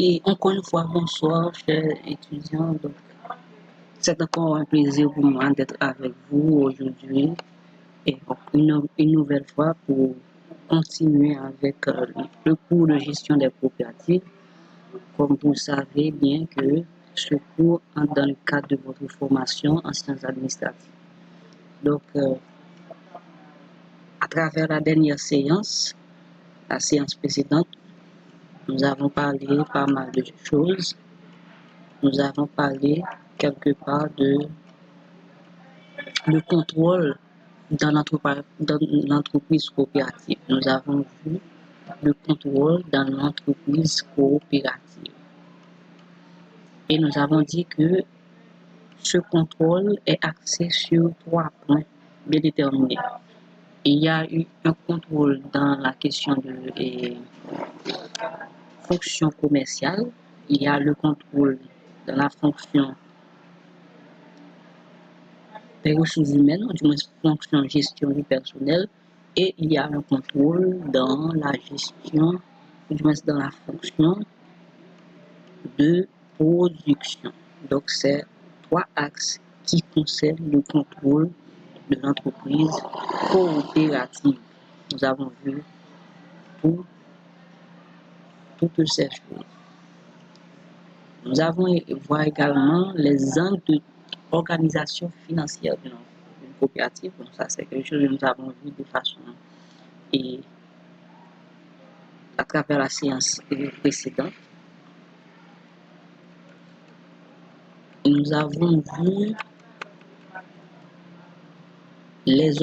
Et encore une fois, bonsoir, chers étudiants. Donc, c'est encore un plaisir pour moi d'être avec vous aujourd'hui et une nouvelle fois pour continuer avec le cours de gestion des coopératives. Comme vous savez bien que ce cours entre dans le cadre de votre formation en sciences administratives. Donc, à travers la dernière séance, la séance précédente, nous avons parlé pas mal de choses. Nous avons parlé quelque part de le contrôle dans l'entreprise coopérative. Nous avons vu le contrôle dans l'entreprise coopérative. Et nous avons dit que ce contrôle est axé sur 3 points bien déterminés. Il y a eu un contrôle dans la question de fonction commerciale. Il y a le contrôle dans la fonction des ressources humaines, du moins fonction gestion du personnel, et il y a un contrôle dans la gestion, du moins dans la fonction de production. Donc, c'est 3 axes qui concernent le contrôle de l'entreprise coopérative. Nous avons vu toutes ces choses. Nous avons voir également les angles d'organisation financière d'une coopérative. Donc, ça, c'est quelque chose que nous avons vu de façon et à travers la séance précédente. Nous avons vu les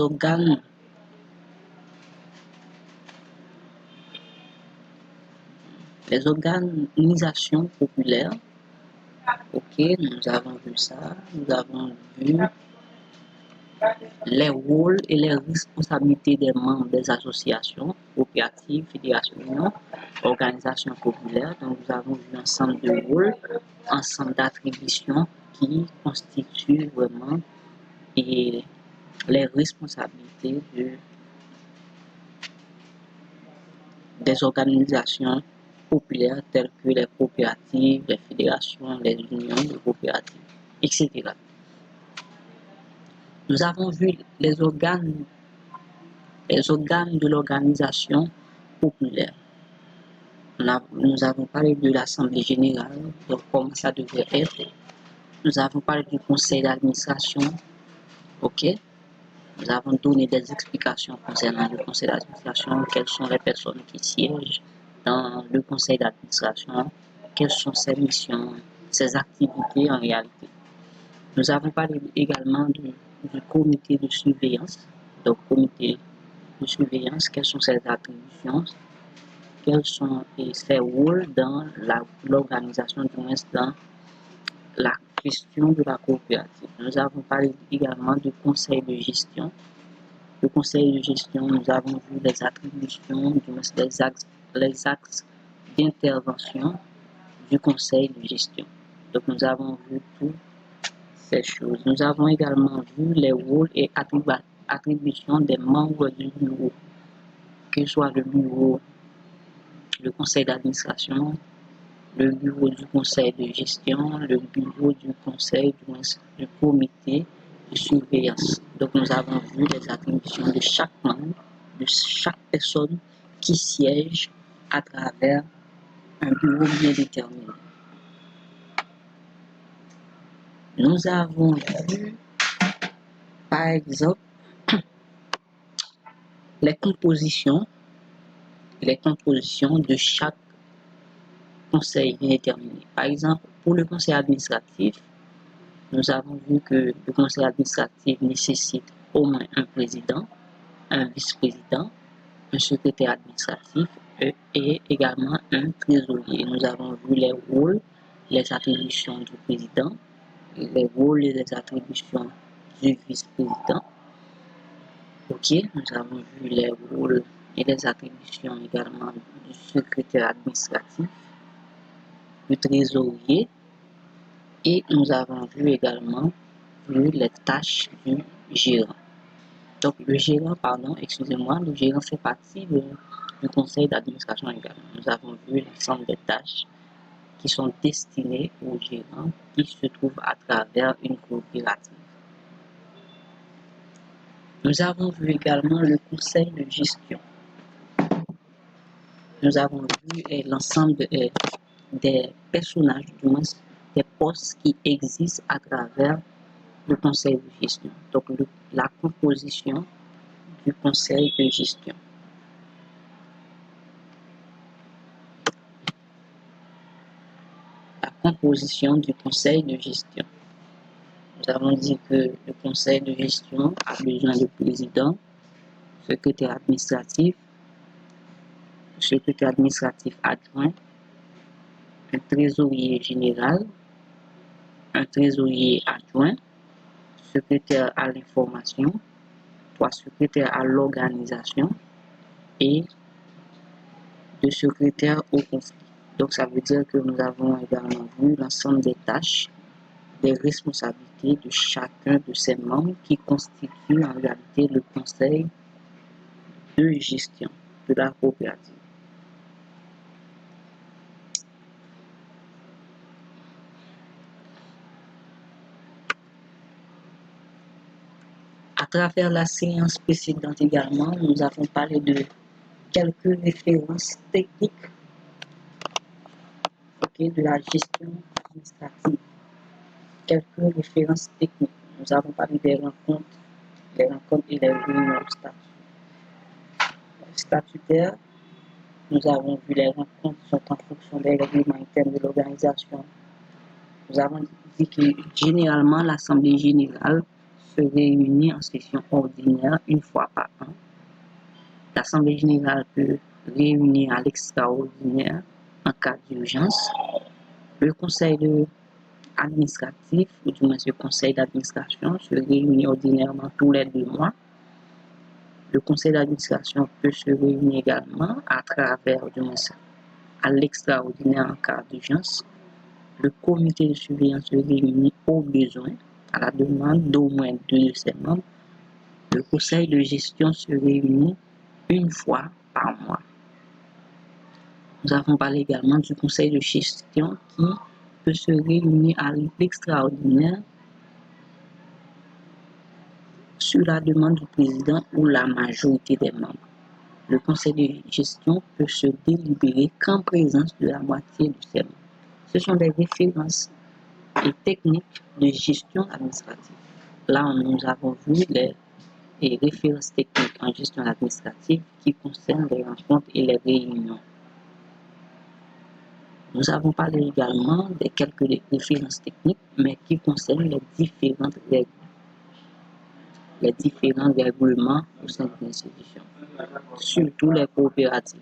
organisations populaires. Ok, nous avons vu ça. Nous avons vu les rôles et les responsabilités des membres des associations, coopératives, fédérations, organisations populaires. Donc, nous avons vu ensemble de rôles, ensemble d'attributions qui constituent vraiment les responsabilités des organisations populaires telles que les coopératives, les fédérations, les unions de coopératives, etc. Nous avons vu les organes de l'organisation populaire. Nous avons parlé de l'Assemblée générale, de comment ça devrait être. Nous avons parlé du conseil d'administration. Ok. Nous avons donné des explications concernant le conseil d'administration, quelles sont les personnes qui siègent dans le conseil d'administration, quelles sont ses missions, ses activités en réalité. Nous avons parlé également du comité de surveillance. Donc, comité de surveillance, quelles sont ses attributions, quels sont ses rôles dans l'organisation, du moins dans la gestion de la coopérative. Nous avons parlé également du conseil de gestion. Le conseil de gestion, nous avons vu les attributions, du moins les axes d'intervention du conseil de gestion. Donc, nous avons vu toutes ces choses. Nous avons également vu les rôles et attributions des membres du bureau, que ce soit le bureau, le conseil d'administration, le bureau du conseil de gestion, le bureau du conseil du comité de surveillance. Donc, nous avons vu les attributions de chaque membre, de chaque personne qui siège à travers un bureau bien déterminé. Nous avons vu, par exemple, les compositions de chaque conseil bien déterminé. Par exemple, pour le conseil administratif, nous avons vu que le conseil administratif nécessite au moins un président, un vice-président, un secrétaire administratif et également un trésorier. Nous avons vu les rôles, les attributions du président, les rôles et les attributions du vice-président. Ok, nous avons vu les rôles et les attributions également du secrétaire administratif, du trésorier, et nous avons vu également les tâches du gérant. Donc, le gérant fait partie du conseil d'administration également. Nous avons vu l'ensemble des tâches qui sont destinés aux gérants qui se trouvent à travers une coopérative. Nous avons vu également le conseil de gestion. Nous avons vu l'ensemble des personnages, du moins des postes qui existent à travers le conseil de gestion. Donc, la composition du conseil de gestion. La composition du conseil de gestion. Nous avons dit que le conseil de gestion a besoin de président, secrétaire administratif adjoint, un trésorier général, un trésorier adjoint, secrétaire à l'information, 3 secrétaires à l'organisation et 2 secrétaires au conflit. Donc ça veut dire que nous avons également vu l'ensemble des tâches, des responsabilités de chacun de ces membres qui constituent en réalité le conseil de gestion de la coopérative. À travers la séance précédente également, nous avons parlé de quelques références techniques de la gestion administrative. Quelques références techniques. Nous avons parlé des rencontres et les réunions statutaires. Nous avons vu les rencontres sont en fonction des règlements internes de l'organisation. Nous avons dit que généralement l'Assemblée générale se réunit en session ordinaire une fois par an. L'Assemblée générale peut réunir à l'extraordinaire en cas d'urgence. Le conseil administratif, ou du moins le conseil d'administration, se réunit ordinairement tous les 2 mois. Le conseil d'administration peut se réunir également à travers, du moins à l'extraordinaire en cas d'urgence. Le comité de surveillance se réunit au besoin, à la demande d'au moins 2 de ses membres. Le conseil de gestion se réunit une fois par mois. Nous avons parlé également du conseil de gestion qui peut se réunir à l'extraordinaire sur la demande du président ou la majorité des membres. Le conseil de gestion peut se délibérer qu'en présence de la moitié de ses membres. Ce sont des références et techniques de gestion administrative. Là, nous avons vu les références techniques en gestion administrative qui concernent les rencontres et les réunions. Nous avons parlé également de quelques références techniques, mais qui concernent les différents règlements au sein de l'institution, surtout les coopératives.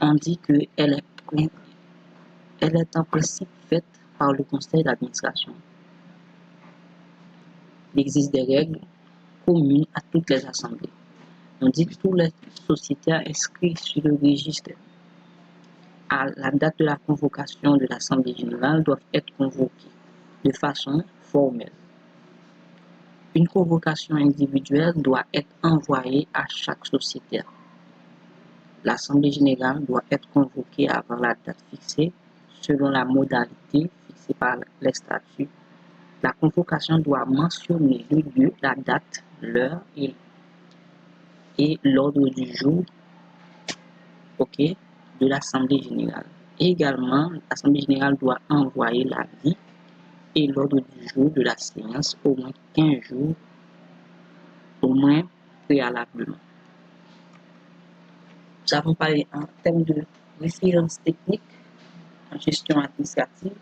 On dit qu'elle est en principe faite par le conseil d'administration. Il existe des règles communes à toutes les assemblées. On dit que tous les sociétaires inscrits sur le registre à la date de la convocation de l'Assemblée générale doivent être convoqués de façon formelle. Une convocation individuelle doit être envoyée à chaque sociétaire. L'Assemblée générale doit être convoquée avant la date fixée selon la modalité fixée par les statuts. La convocation doit mentionner le lieu, la date, l'heure et l'ordre du jour de l'Assemblée générale. Également, l'Assemblée générale doit envoyer l'avis et l'ordre du jour de la séance au moins 15 jours, au moins préalablement. Nous avons parlé en termes de références techniques en gestion administrative.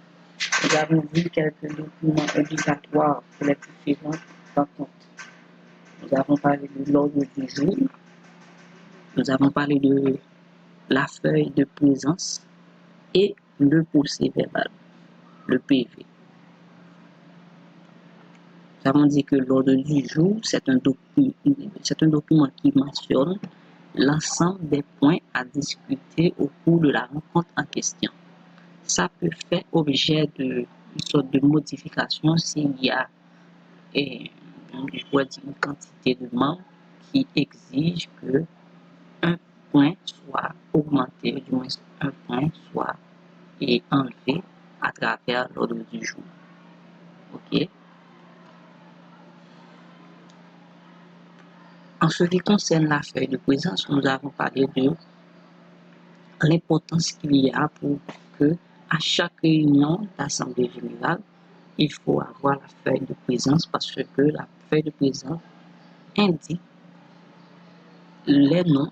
Nous avons vu quelques documents obligatoires pour les différentes rencontres. Nous avons parlé de l'ordre du jour. Nous avons parlé de la feuille de présence et le procès verbal, le PV. Nous avons dit que l'ordre du jour, c'est un document qui mentionne l'ensemble des points à discuter au cours de la rencontre en question. Ça peut faire objet d'une sorte de modification s'il y a une quantité de membres qui exige que un point soit augmenté, du moins un point soit et enlever à travers l'ordre du jour. Ok. En ce qui concerne la feuille de présence, nous avons parlé de l'importance qu'il y a pour que à chaque réunion d'assemblée générale, il faut avoir la feuille de présence parce que la feuille de présence indique les noms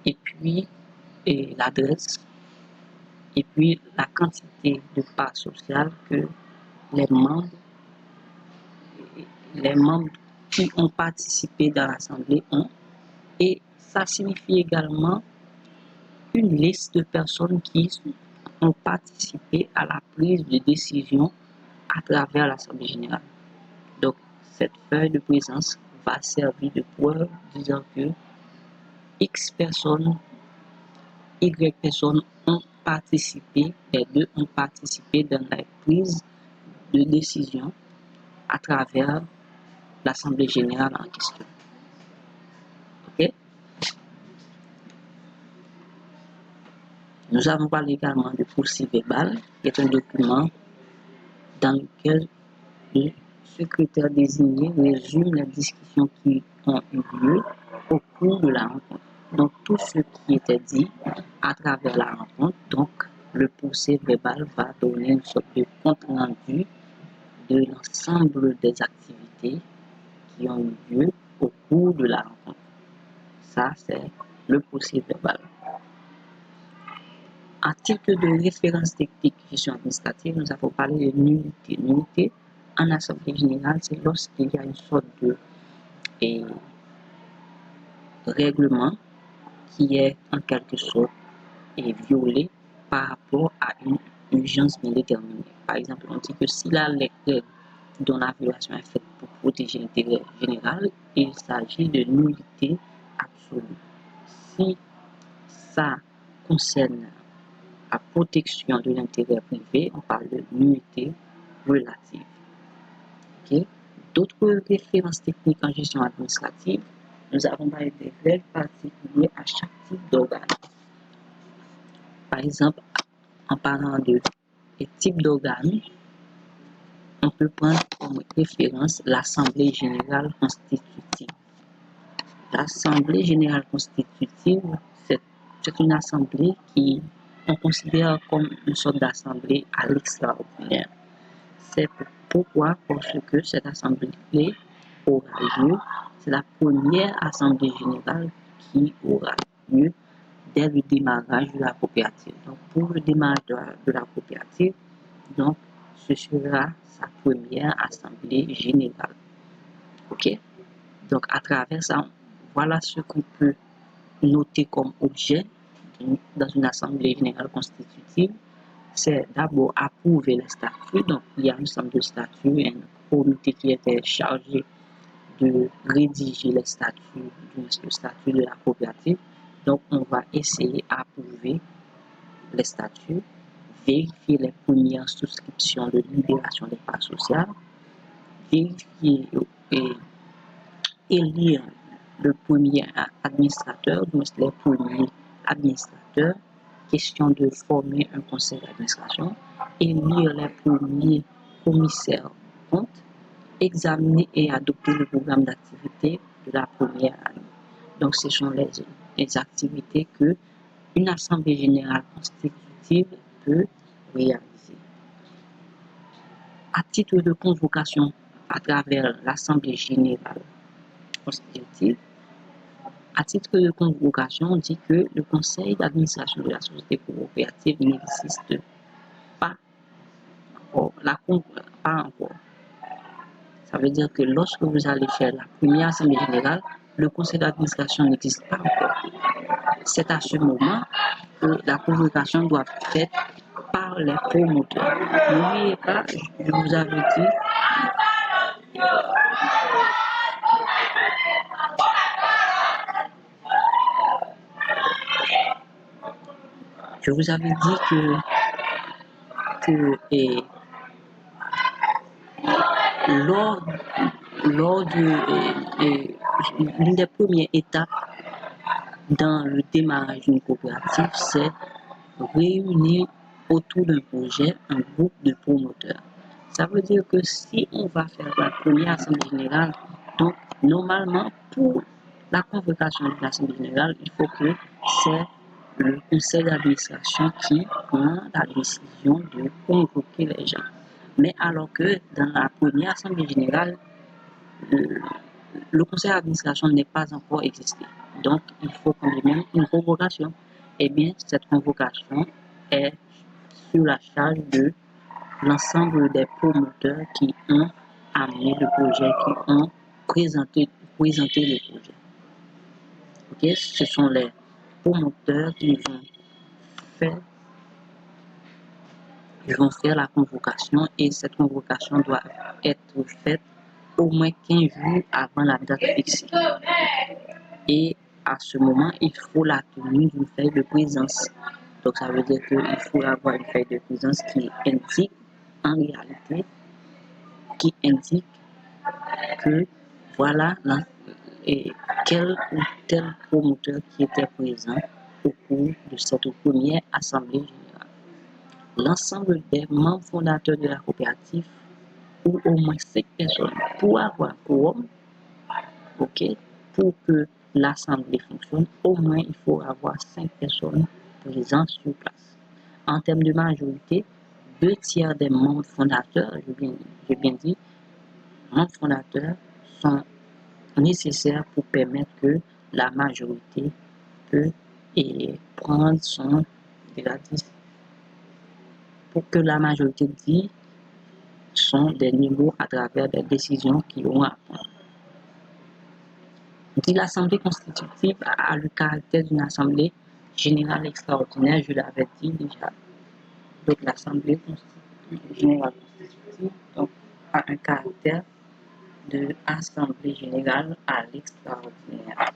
et puis l'adresse et puis la quantité de parts sociales que les membres qui ont participé dans l'assemblée ont. Et ça signifie également une liste de personnes qui ont participé à la prise de décision à travers l'Assemblée générale. Donc, cette feuille de présence va servir de preuve disant que X personnes, Y personnes ont participé, les deux ont participé dans la prise de décision à travers l'Assemblée générale en question. Ok? Nous avons parlé également de procès-verbal, qui est un document dans lequel le secrétaire désigné résume les discussions qui ont eu lieu au cours de la rencontre. Donc, tout ce qui était dit à travers la rencontre, donc le procès-verbal va donner une sorte de compte-rendu de l'ensemble des activités qui ont eu lieu au cours de la rencontre. Ça, c'est le procès-verbal. À titre de référence technique gestion administrative, nous avons parlé de nullité. Nullité en assemblée générale, c'est lorsqu'il y a une sorte de règlement qui est en quelque sorte violé par rapport à une urgence bien déterminée. Par exemple, on dit que si la règle dont la violation est faite pour protéger l'intérêt général, il s'agit de nullité absolue. Si ça concerne la protection de l'intérêt privé, on parle de nullité relative. Okay? D'autres références techniques en gestion administrative, nous avons parlé des règles particulières à chaque type d'organe. Par exemple, en parlant de type d'organe, on peut prendre comme référence l'Assemblée générale constitutive. L'Assemblée générale constitutive, c'est une assemblée qui on considère comme une sorte d'assemblée à l'extraordinaire. C'est pourquoi, parce que cette assemblée aura lieu, c'est la première assemblée générale qui aura lieu dès le démarrage de la coopérative. Donc, pour le démarrage de la coopérative, donc, ce sera sa première assemblée générale. OK? Donc, à travers ça, voilà ce qu'on peut noter comme objet dans une assemblée générale constitutive. C'est d'abord approuver les statuts. Donc, il y a un ensemble de statuts, un comité qui était chargé de rédiger les statuts, le statut de la coopérative. Donc, on va essayer d'approuver les statuts, vérifier les premières souscriptions de libération des parts sociales, vérifier et élire le premier administrateur, donc les premiers administrateurs, question de former un conseil d'administration, élire les premiers commissaires de compte, examiner et adopter le programme d'activité de la première année. Donc, ce sont les activités que une assemblée générale constitutive peut réaliser. À titre de convocation à travers l'assemblée générale constitutive, à titre de convocation, on dit que le conseil d'administration de la société coopérative n'existe pas encore. Pas encore. Ça veut dire que lorsque vous allez faire la première assemblée générale, le conseil d'administration n'existe pas encore. C'est à ce moment que la convocation doit être faite par les promoteurs. N'oubliez pas, je vous avais dit, lors de l'une des premières étapes dans le démarrage d'une coopérative, c'est réunir autour d'un projet un groupe de promoteurs. Ça veut dire que si on va faire la première assemblée générale, donc normalement pour la convocation de l'assemblée générale, il faut que c'est le conseil d'administration qui prend la décision de convoquer les gens. Mais alors que dans la première assemblée générale, le conseil d'administration n'est pas encore existé. Donc, il faut quand même une convocation. Eh bien, cette convocation est sur la charge de l'ensemble des promoteurs qui ont amené le projet, qui ont présenté le projet. Ok, ce sont les promoteurs faire, qui vont faire la convocation et cette convocation doit être faite au moins 15 jours avant la date fixée. Et à ce moment, il faut la tenue d'une feuille de présence. Donc, ça veut dire qu'il faut avoir une feuille de présence qui indique, en réalité, qui indique que voilà et quel ou tel promoteur qui était présent au cours de cette première assemblée générale. L'ensemble des membres fondateurs de la coopérative, ou au moins 5 personnes, pour avoir quorum, ok, pour que l'assemblée fonctionne, au moins il faut avoir 5 personnes présentes sur place. En termes de majorité, 2/3 des membres fondateurs, j'ai bien dit, membres fondateurs sont nécessaires pour permettre que la majorité peut prendre son pour que la majorité dit sont des niveaux à travers des décisions qui ont à prendre. Dit l'Assemblée constitutive a le caractère d'une assemblée générale extraordinaire, je l'avais dit déjà. Donc l'Assemblée générale constitutive donc, a un caractère de assemblée générale à l'extraordinaire.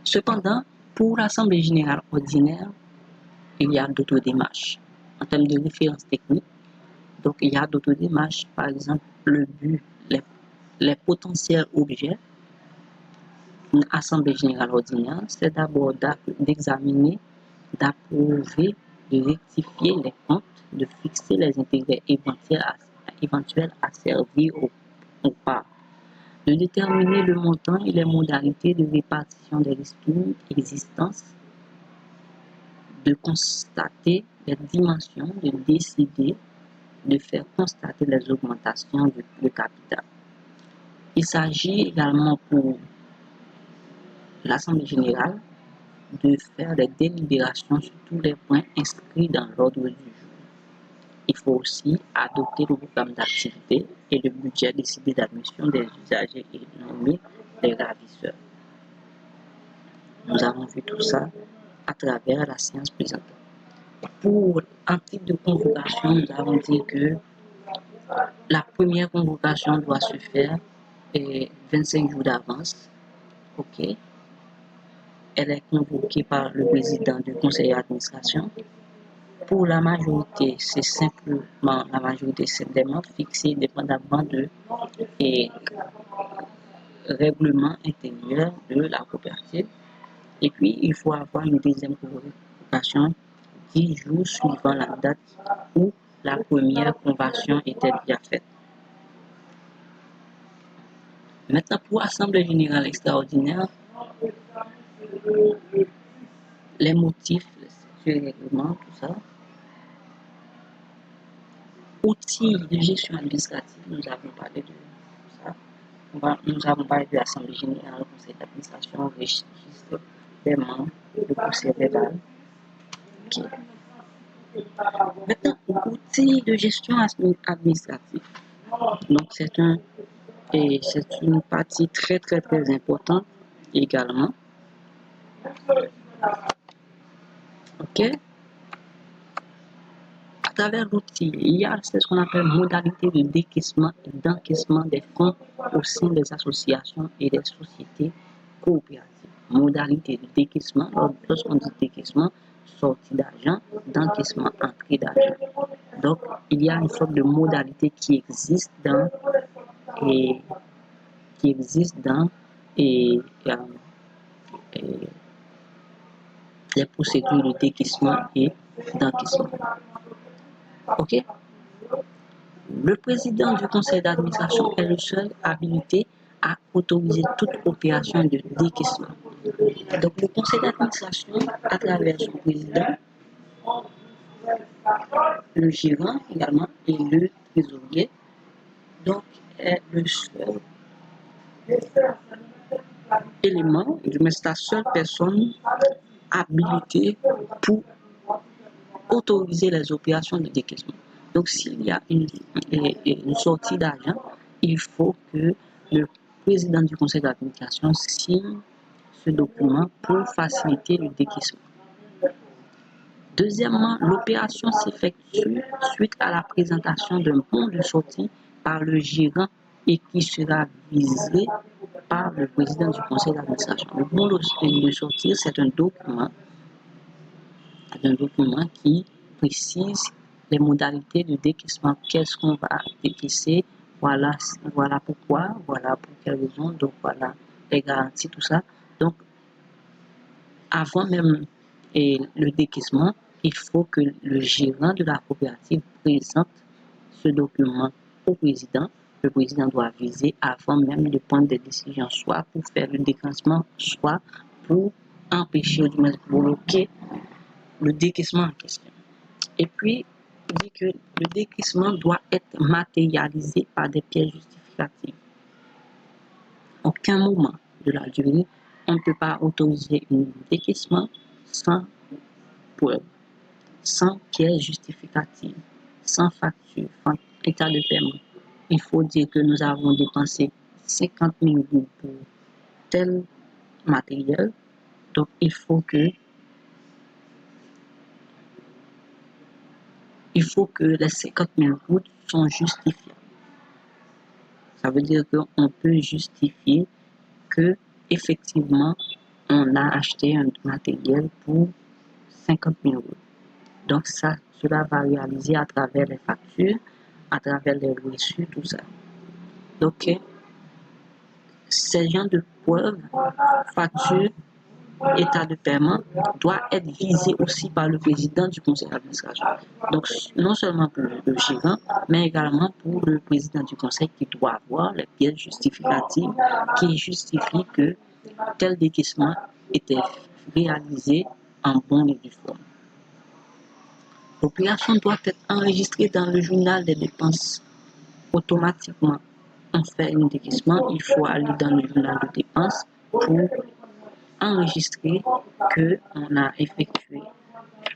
Cependant, pour l'Assemblée générale ordinaire, il y a d'autres démarches. En termes de référence technique, donc il y a d'autres démarches, par exemple le but, les potentiels objets. Une assemblée générale ordinaire, c'est d'abord d'examiner, d'approuver, de rectifier les comptes, de fixer les intérêts éventuels à servir ou pas, de déterminer le montant et les modalités de répartition des ristournes existantes, de constater les dimensions, de décider, de faire constater les augmentations du capital. Il s'agit également pour l'Assemblée générale de faire des délibérations sur tous les points inscrits dans l'ordre du jour. Il faut aussi adopter le programme d'activité et le budget décidé d'admission des usagers et nommer les ravisseurs. Nous avons vu tout ça à travers la séance présentée. Pour un type de convocation, nous avons dit que la première convocation doit se faire 25 jours d'avance. Ok. Elle est convoquée par le président du conseil d'administration. Pour la majorité, c'est simplement la majorité simplement fixée dépendamment de règlement intérieur de la coopérative. Et puis, il faut avoir une deuxième convocation 10 jours suivant la date où la première convocation était déjà faite. Maintenant, pour l'Assemblée générale extraordinaire, les motifs, les règlements, tout ça. Outils de gestion administrative, nous avons parlé de ça. Nous avons parlé de l'Assemblée générale, le conseil d'administration, registre des membres, le conseil verbal. Okay. Maintenant, outils de gestion administrative. Donc, c'est une partie très importante également. Ok. À travers l'outil, il y a ce qu'on appelle modalité de décaissement et d'encaissement des fonds au sein des associations et des sociétés coopératives. Modalité de décaissement, lorsqu'on dit décaissement, sortie d'argent, d'encaissement, entrée d'argent. Donc, il y a une sorte de modalité qui existe dans des procédures de décaissement et d'encaissement. OK? Le président du conseil d'administration est le seul habilité à autoriser toute opération de décaissement. Donc, le conseil d'administration, à travers son président, le gérant également et le trésorier, donc, est le seul élément, du moins, c'est la seule personne habilitée pour autoriser les opérations de décaissement. Donc, s'il y a une sortie d'argent, il faut que le président du conseil d'administration signe ce document pour faciliter le décaissement. Deuxièmement, l'opération s'effectue suite à la présentation d'un bon de sortie par le gérant et qui sera visé par le président du conseil d'administration. Le bon de sortie, c'est un document qui précise les modalités de décaissement. Qu'est-ce qu'on va décaisser? Voilà pourquoi, voilà pour quelle raison, donc voilà les garanties, tout ça. Donc, avant même le décaissement, il faut que le gérant de la coopérative présente ce document au président. Le président doit viser avant même de prendre des décisions, soit pour faire le décaissement, soit pour empêcher ou du moins bloquer le décaissement en question. Et puis, il dit que le décaissement doit être matérialisé par des pièces justificatives. Aucun moment de la durée, on ne peut pas autoriser un décaissement sans preuve, sans pièce justificative, sans facture, sans état de paiement. Il faut dire que nous avons dépensé 50 000 € pour tel matériel, donc il faut que les 50 000 € sont justifiés. Ça veut dire qu'on peut justifier que effectivement on a acheté un matériel pour 50 000 €. Donc cela va réaliser à travers les factures, à travers les reçus, tout ça. Donc ces gens de preuves, factures, état de paiement doit être visé aussi par le président du conseil d'administration. Donc, non seulement pour le gérant, mais également pour le président du conseil qui doit avoir les pièces justificatives qui justifient que tel décaissement était réalisé en bonne et due forme. L'opération doit être enregistrée dans le journal des dépenses. Automatiquement, on fait un décaissement, il faut aller dans le journal de dépenses pour enregistrer qu'on a effectué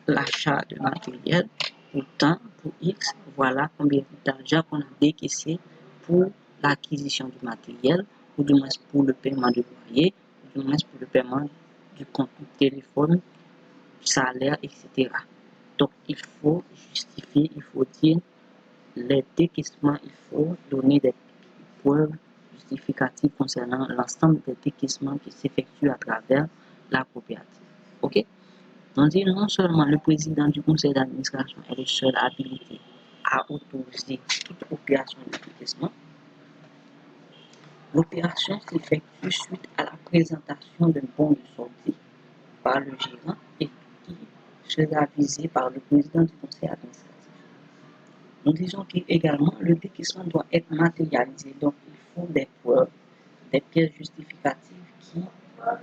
l'achat de matériel pour temps, pour X, voilà combien d'argent qu'on a décaissé pour l'acquisition du matériel, ou du moins pour le paiement du loyer, ou du moins pour le paiement du compte de téléphone, du salaire, etc. Donc il faut justifier, il faut dire les décaissements, il faut donner des preuves justificatives concernant l'ensemble des décaissements qui s'effectuent à travers la coopérative. OK? On dit non seulement le président du conseil d'administration est le seul habilité à autoriser toute opération de décaissement, l'opération s'effectue suite à la présentation d'un bon de sortie par le gérant et qui sera visé par le président du conseil d'administration. Nous disons qu'également, le décaissement doit être matérialisé. Donc, il faut des preuves, des pièces justificatives qui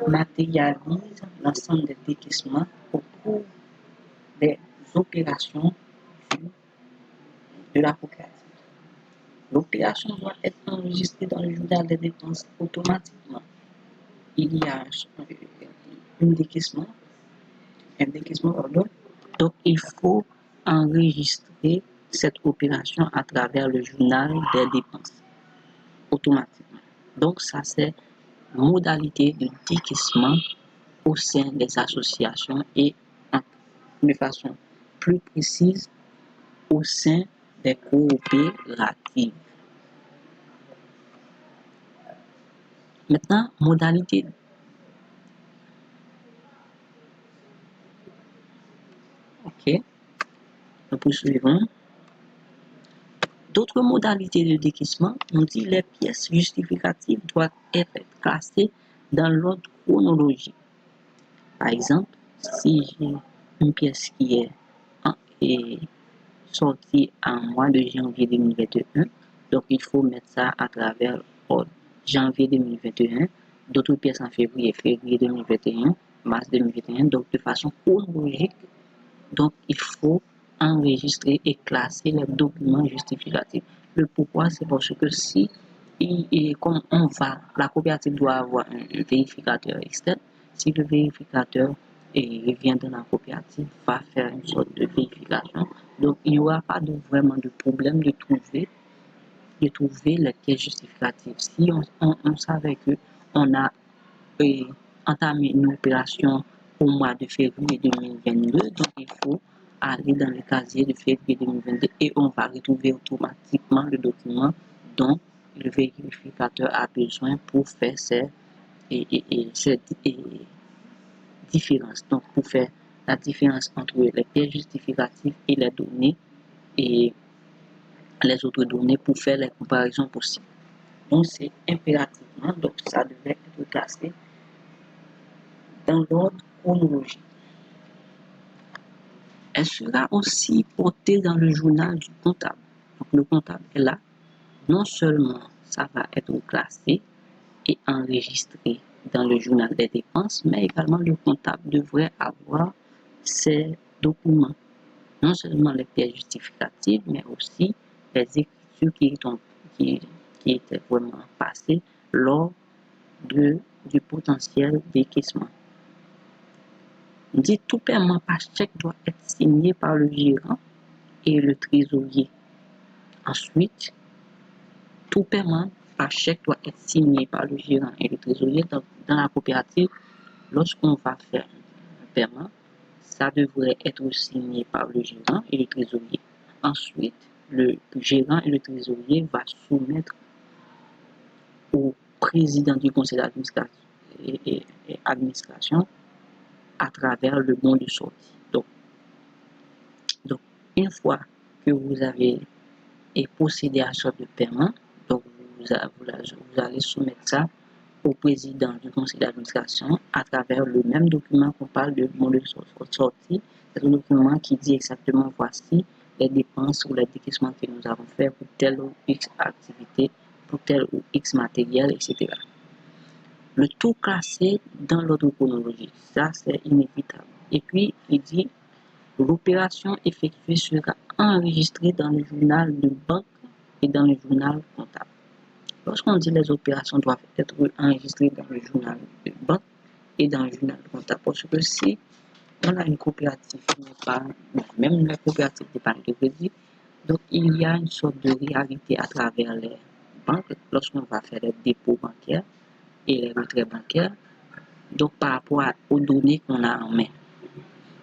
matérialisent l'ensemble des décaissements au cours des opérations de la coopérative. L'opération doit être enregistrée dans le journal des dépenses automatiquement. Il y a un décaissement, pardon. Donc, il faut enregistrer cette opération à travers le journal des dépenses automatiquement. Donc, ça, c'est modalité de décaissement au sein des associations et de façon plus précise au sein des coopératives. Maintenant, modalité. OK. Nous poursuivons. D'autres modalités de décaissement, on dit les pièces justificatives doivent être classées dans l'ordre chronologique. Par exemple, si j'ai une pièce qui est sortie en mois de janvier 2021, donc il faut mettre ça à travers janvier 2021, d'autres pièces en février 2021, mars 2021, donc de façon chronologique. Donc il faut enregistrer et classer les documents justificatifs. Le pourquoi, c'est parce que si comme la coopérative doit avoir un vérificateur externe, si le vérificateur vient dans la coopérative, va faire une sorte de vérification, donc il n'y aura pas vraiment de problème de trouver les pièces justificatives. Si on savait que on a entamé une opération au mois de février 2022, donc il faut aller dans le casier de février 2022 et on va retrouver automatiquement le document dont le vérificateur a besoin pour faire ces différences. Donc pour faire la différence entre les pièces justificatives et les données et les autres données pour faire les comparaisons possibles. Donc c'est impérativement, donc ça devait être classé dans l'ordre chronologique. Elle sera aussi portée dans le journal du comptable. Donc le comptable est là. Non seulement ça va être classé et enregistré dans le journal des dépenses, mais également le comptable devrait avoir ces documents. Non seulement les pièces justificatives, mais aussi les écritures qui étaient vraiment passées lors du potentiel décaissement. Dit tout paiement par chèque doit être signé par le gérant et le trésorier. Ensuite, tout paiement par chèque doit être signé par le gérant et le trésorier. Dans la coopérative, lorsqu'on va faire un paiement, ça devrait être signé par le gérant et le trésorier. Ensuite, le gérant et le trésorier vont soumettre au président du conseil d'administration et administration à travers le bon de sortie. Donc, une fois que vous avez procédé à sorte de paiement, donc vous allez soumettre ça au président du conseil d'administration à travers le même document qu'on parle de bon de sortie. C'est un document qui dit exactement voici les dépenses ou les décaissements que nous avons fait pour telle ou X activité, pour tel ou X matériel, etc. Le tout classé dans l'ordre chronologique, ça c'est inévitable. Et puis il dit l'opération effectuée sera enregistrée dans le journal de banque et dans le journal comptable. Lorsqu'on dit les opérations doivent être enregistrées dans le journal de banque et dans le journal comptable, parce que si on a une coopérative qui n'est pas, même la coopérative d'épargne de crédit, donc il y a une sorte de réalité à travers les banques lorsqu'on va faire les dépôts bancaires et les retraits bancaires, donc par rapport aux données qu'on a en main.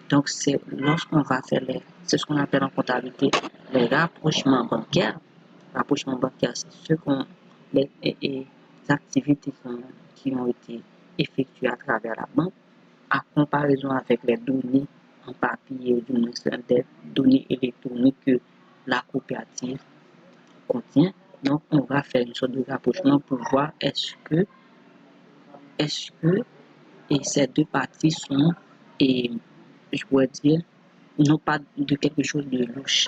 Donc c'est lorsqu'on va faire c'est ce qu'on appelle en comptabilité les rapprochements bancaires. Rapprochement bancaire, c'est les activités qui ont été effectuées à travers la banque à comparaison avec les données en papier ou des données électroniques que la coopérative contient. Donc on va faire une sorte de rapprochement pour voir est-ce que ces deux parties sont, et je pourrais dire, non pas de quelque chose de louche,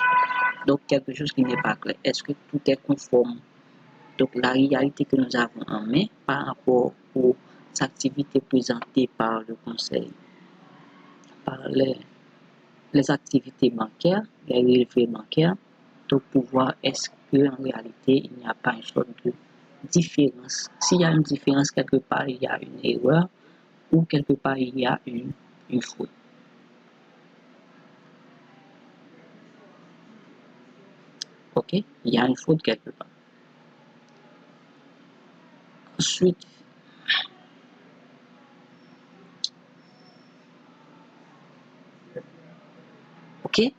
donc quelque chose qui n'est pas clair. Est-ce que tout est conforme? Donc la réalité que nous avons en main par rapport aux activités présentées par le conseil, par les activités bancaires, les relevés bancaires, donc pour voir est-ce qu'en réalité il n'y a pas une sorte de différence. S'il y a une différence quelque part, il y a une erreur ou quelque part il y a une faute. Ok, il y a une faute quelque part. Ensuite, ok,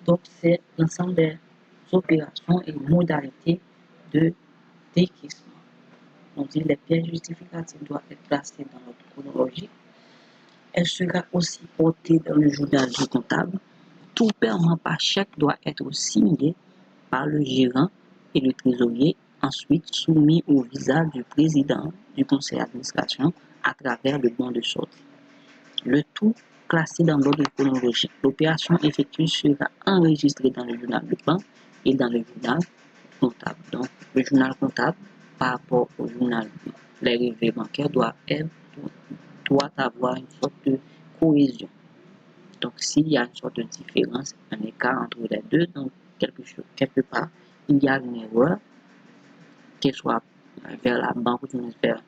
donc c'est l'ensemble des opérations et modalités de décaissement. On dit les pièces justificatives doivent être placées dans notre chronologie. Elle sera aussi portée dans le journal du comptable. Tout paiement par chèque doit être signé par le gérant et le trésorier, ensuite soumis au visa du président du conseil d'administration à travers le bon de sortie. Le tout classé dans l'ordre chronologique. L'opération effectuée sera enregistrée dans le journal de banque et dans le journal comptable. Donc, le journal comptable, par rapport au journal, les relevés bancaires doit avoir une sorte de cohésion. Donc, s'il y a une sorte de différence, un écart entre les deux, donc quelque part, il y a une erreur, qu'elle soit vers la banque ou du moins vers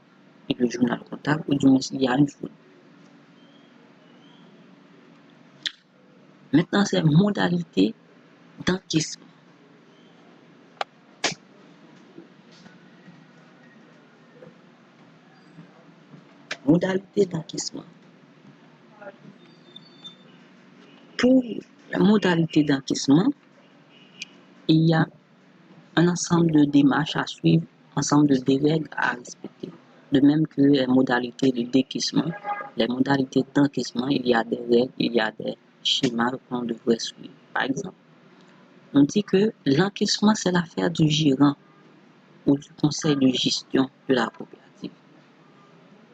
le journal comptable, ou du moins il y a une faute. Maintenant, c'est modalité d'encaissement. Modalité d'encaissement. Pour la modalité d'encaissement, il y a un ensemble de démarches à suivre, un ensemble de règles à respecter. De même que les modalités de décaissement, les modalités d'encaissement, il y a des règles, il y a des schémas qu'on devrait suivre. Par exemple, on dit que l'encaissement, c'est l'affaire du gérant ou du conseil de gestion de la coopérative.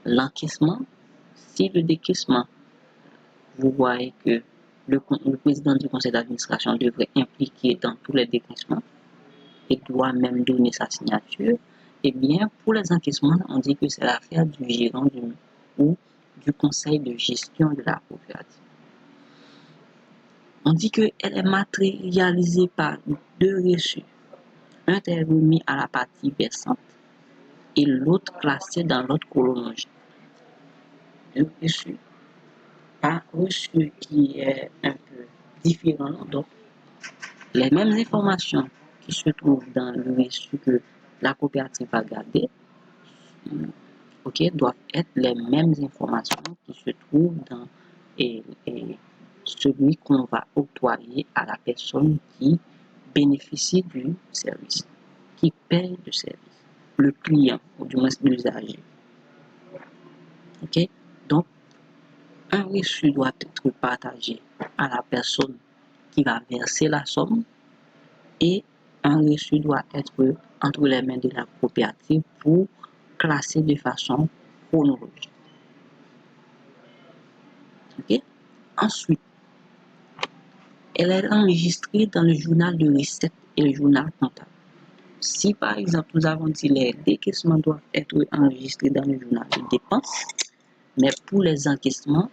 L'encaissement, si le décaissement, vous voyez que le président du conseil d'administration devrait impliquer dans tous les décaissements et doit même donner sa signature, eh bien, pour les encaissements, on dit que c'est l'affaire du gérant ou du conseil de gestion de la coopérative. On dit qu'elle est matérialisée par deux reçus. Un est remis à la partie versante et l'autre classé dans l'autre chronologie. Deux reçus. Un reçu qui est un peu différent, donc les mêmes informations qui se trouvent dans le reçu que la coopérative va garder, doivent être les mêmes informations qui se trouvent dans celui qu'on va octroyer à la personne qui bénéficie du service, qui paye le service, le client, ou du moins l'usager. Donc, un reçu doit être partagé à la personne qui va verser la somme et un reçu doit être entre les mains de la coopérative pour classer de façon chronologique. Ensuite, elle est enregistrée dans le journal de recettes et le journal comptable. Si par exemple nous avons dit les décaissements doivent être enregistrés dans le journal de dépenses, mais pour les encaissements,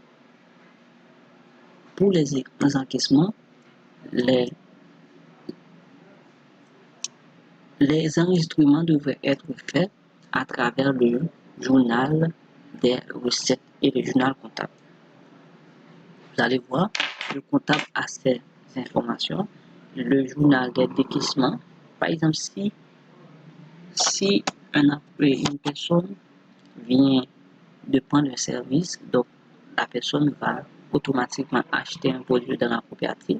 les enregistrements devraient être faits à travers le journal des recettes et le journal comptable. Vous allez voir, le comptable a ces informations, le journal des décaissements. Par exemple, si une personne vient de prendre un service, donc la personne va automatiquement acheter un produit dans la coopérative.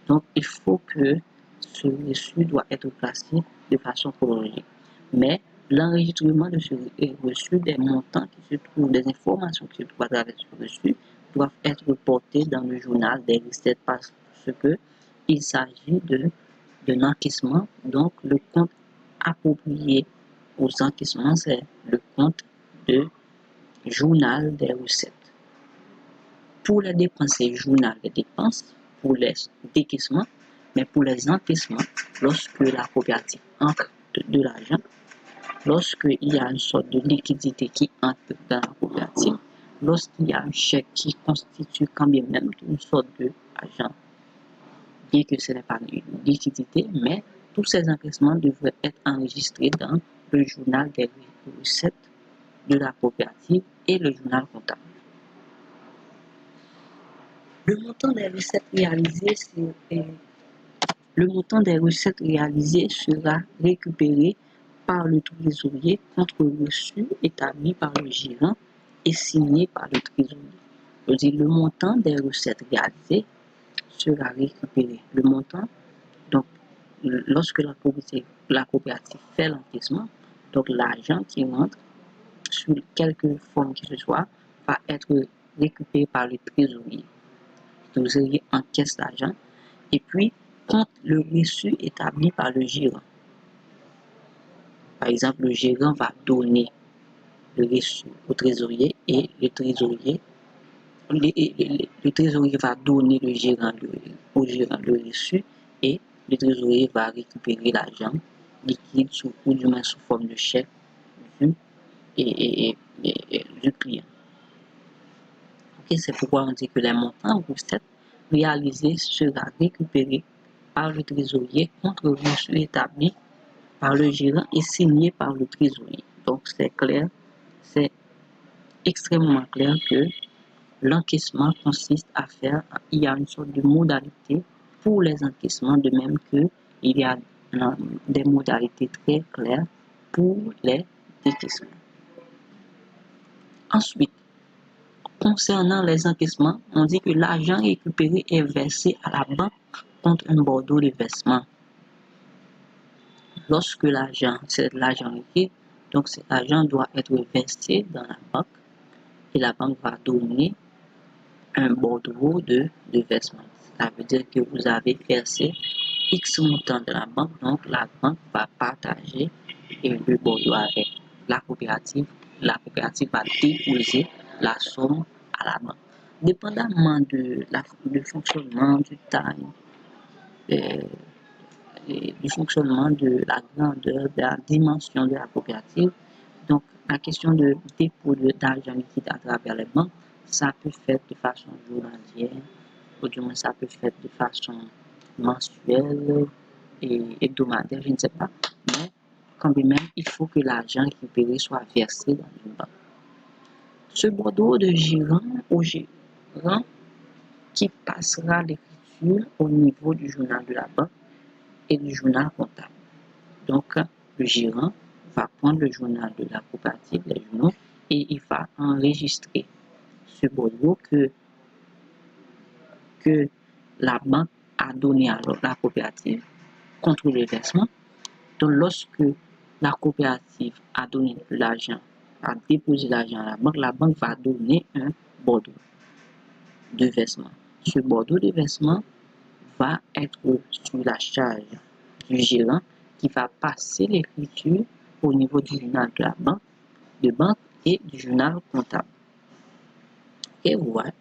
Donc, il faut que ce reçu doit être classé de façon chronologique. Mais l'enregistrement de ce reçu, des montants qui se trouvent, des informations qui se trouvent à travers ce reçu, doivent être portées dans le journal des recettes parce que il s'agit d'un encaissement. Donc, le compte approprié aux encaissements, c'est le compte de journal des recettes. Pour les dépenses, c'est journal des dépenses. Pour les décaissements, mais pour les encaissements, lorsque la coopérative entre de l'argent, lorsqu'il y a une sorte de liquidité qui entre dans la coopérative, lorsqu'il y a un chèque qui constitue quand même une sorte d'argent, bien que ce n'est pas une liquidité, mais tous ces encaissements devraient être enregistrés dans le journal des recettes de la coopérative et le journal comptable. Le montant des recettes réalisées sera récupéré par le trésorier contre reçu établi par le gérant et signé par le trésorier. Le montant des recettes réalisées sera récupéré. Le montant, donc, lorsque la coopérative fait l'encaissement, donc l'argent qui rentre sous quelque forme que ce soit va être récupéré par le trésorier. Le trésorier encaisse l'argent et puis compte le reçu établi par le gérant. Par exemple, le gérant va donner le reçu au trésorier et le trésorier le trésorier va donner au gérant le reçu et le trésorier va récupérer l'argent liquide ou du moins sous forme de chèque du, du client. Okay, c'est pourquoi on dit que les montants recettes réalisés sera récupéré par le trésorier contre reçu établi par le gérant et signé par le trésorier. Donc c'est clair, c'est extrêmement clair que l'encaissement consiste à faire, il y a une sorte de modalité pour les encaissements, de même que il y a des modalités très claires pour les décaissements. Ensuite, concernant les encaissements, on dit que l'argent récupéré est versé à la banque contre un bordereau de versement. Lorsque l'argent, c'est de l'argent liquide, donc cet argent doit être versé dans la banque et la banque va donner un bordereau de versement. Ça veut dire que vous avez versé X montant de la banque, donc la banque va partager le bordereau avec la coopérative. La coopérative va déposer la somme à la banque. Dépendamment du fonctionnement, du time, du fonctionnement de la grandeur, de la dimension de la coopérative, donc la question de dépôt d'argent liquide à travers les banques, ça peut faire de façon journalière, ou du moins ça peut faire de façon mensuelle et hebdomadaire, je ne sais pas. Mais quand même, il faut que l'argent récupéré soit versé dans une banque. Ce bordereau de gérant au gérant qui passera l'écriture au niveau du journal de la banque et du journal comptable. Donc, le gérant va prendre le journal de la coopérative, les journaux, et il va enregistrer ce bordereau que la banque a donné à la coopérative contre le versement. Donc, lorsque la coopérative a donné l'argent, a déposé l'argent à la banque va donner un bordereau de versement. Ce bordereau de versement va être sur la charge du gérant qui va passer l'écriture au niveau du journal de la banque et du journal comptable. Et voilà.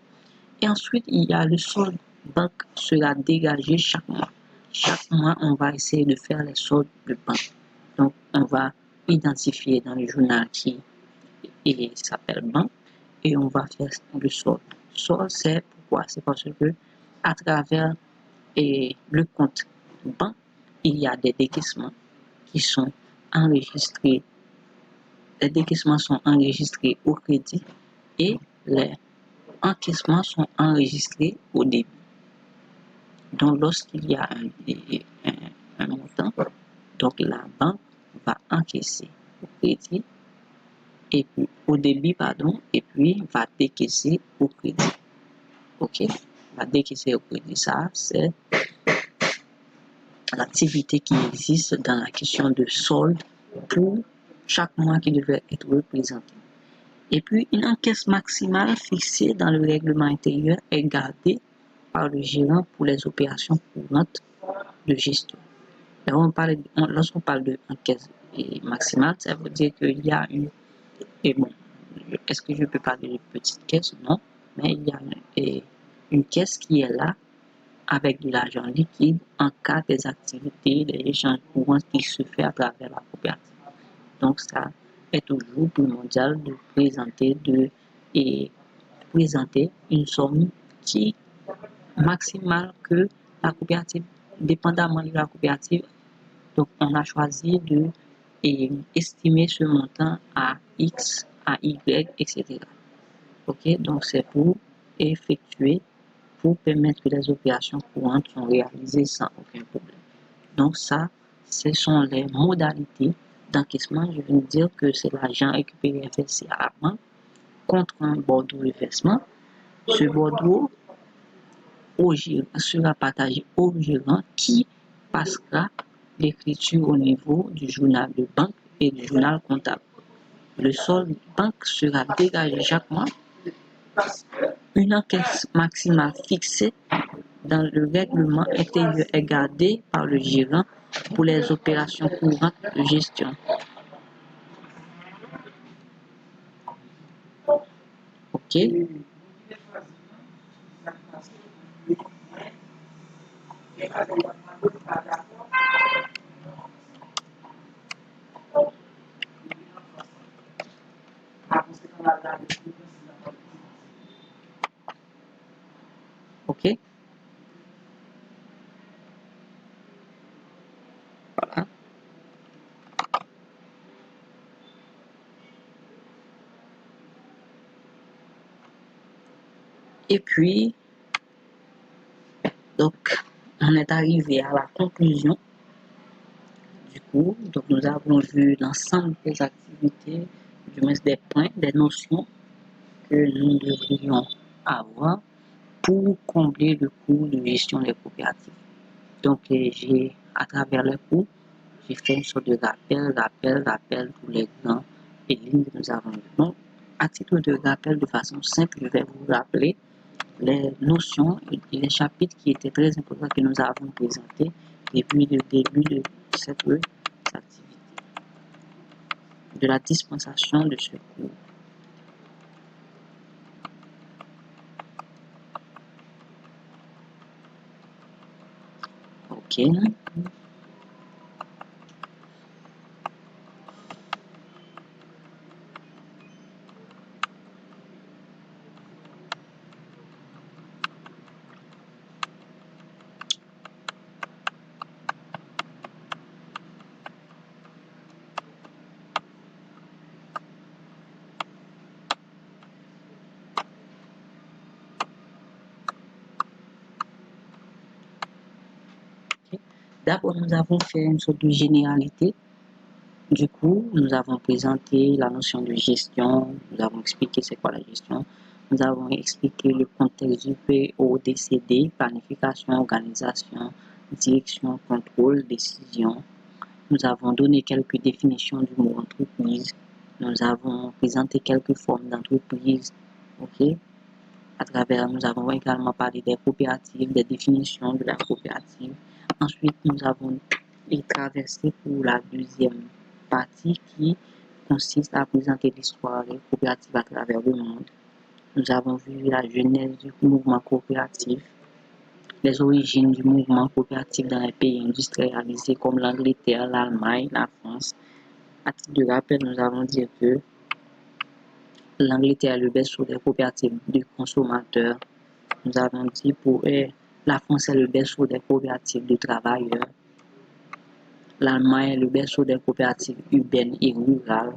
Et ensuite, il y a le solde banque sera dégagé chaque mois. Chaque mois, on va essayer de faire les soldes de banque. Donc, on va identifier dans le journal qui s'appelle banque et on va faire le solde. Solde, c'est pourquoi? C'est parce que à travers le compte banque, il y a des décaissements qui sont enregistrés. Les décaissements sont enregistrés au crédit et les encaissements sont enregistrés au débit. Donc, lorsqu'il y a un montant, donc la banque va encaisser au crédit et puis au débit, pardon, et puis va décaisser au crédit. Ok, va décaisser au crédit. Ça, c'est l'activité qui existe dans la question de solde pour chaque mois qui devait être représenté. Et puis, une encaisse maximale fixée dans le règlement intérieur est gardée par le gérant pour les opérations courantes de gestion. Lorsqu'on parle de encaisse maximale, ça veut dire qu'il y a une... Et bon, est-ce que je peux parler de petite caisse? Non, mais il y a une caisse qui est là avec de l'argent liquide en cas des activités, des échanges courants qui se fait à travers la coopérative. Donc, ça est toujours primordial de présenter une somme qui maximale que la coopérative, dépendamment de la coopérative. Donc, on a choisi de estimer ce montant à X, à Y, etc. Ok, donc c'est pour permettre que les opérations courantes sont réalisées sans aucun problème. Donc ça, ce sont les modalités d'encaissement. Je viens de dire que c'est l'argent récupéré et versé à la banque contre un bordereau de versement. Ce bordereau sera partagé au gérant qui passera l'écriture au niveau du journal de banque et du journal comptable. Le solde banque sera dégagé chaque mois. Une encaisse maximale fixée dans le règlement intérieur est gardée par le gérant pour les opérations courantes de gestion. Ok. OK? Voilà. Et puis, donc, on est arrivé à la conclusion du cours. Donc, nous avons vu l'ensemble des activités, du moins des points, des notions que nous devrions avoir pour combler le cours de gestion des coopératives. Donc, à travers le cours, j'ai fait une sorte de rappel pour les grands et lignes que nous avons vues. Donc, à titre de rappel, de façon simple, je vais vous rappeler les notions et les chapitres qui étaient très importants que nous avons présentés depuis le début de cette activité, de la dispensation de ce cours. OK. D'abord, nous avons fait une sorte de généralité. Du coup, nous avons présenté la notion de gestion, nous avons expliqué c'est quoi la gestion, nous avons expliqué le contexte du PODCD, planification, organisation, direction, contrôle, décision. Nous avons donné quelques définitions du mot entreprise. Nous avons présenté quelques formes d'entreprise. OK? Nous avons également parlé des coopératives, des définitions de la coopérative. Ensuite, nous avons traversé pour la deuxième partie qui consiste à présenter l'histoire des coopératives à travers le monde. Nous avons vu la genèse du mouvement coopératif, les origines du mouvement coopératif dans les pays industrialisés comme l'Angleterre, l'Allemagne, la France. À titre de rappel, nous avons dit que l'Angleterre est le berceau des coopératives de consommateurs. Nous avons dit pour la France est le berceau des coopératives de travailleurs. L'Allemagne est le berceau des coopératives urbaines et rurales.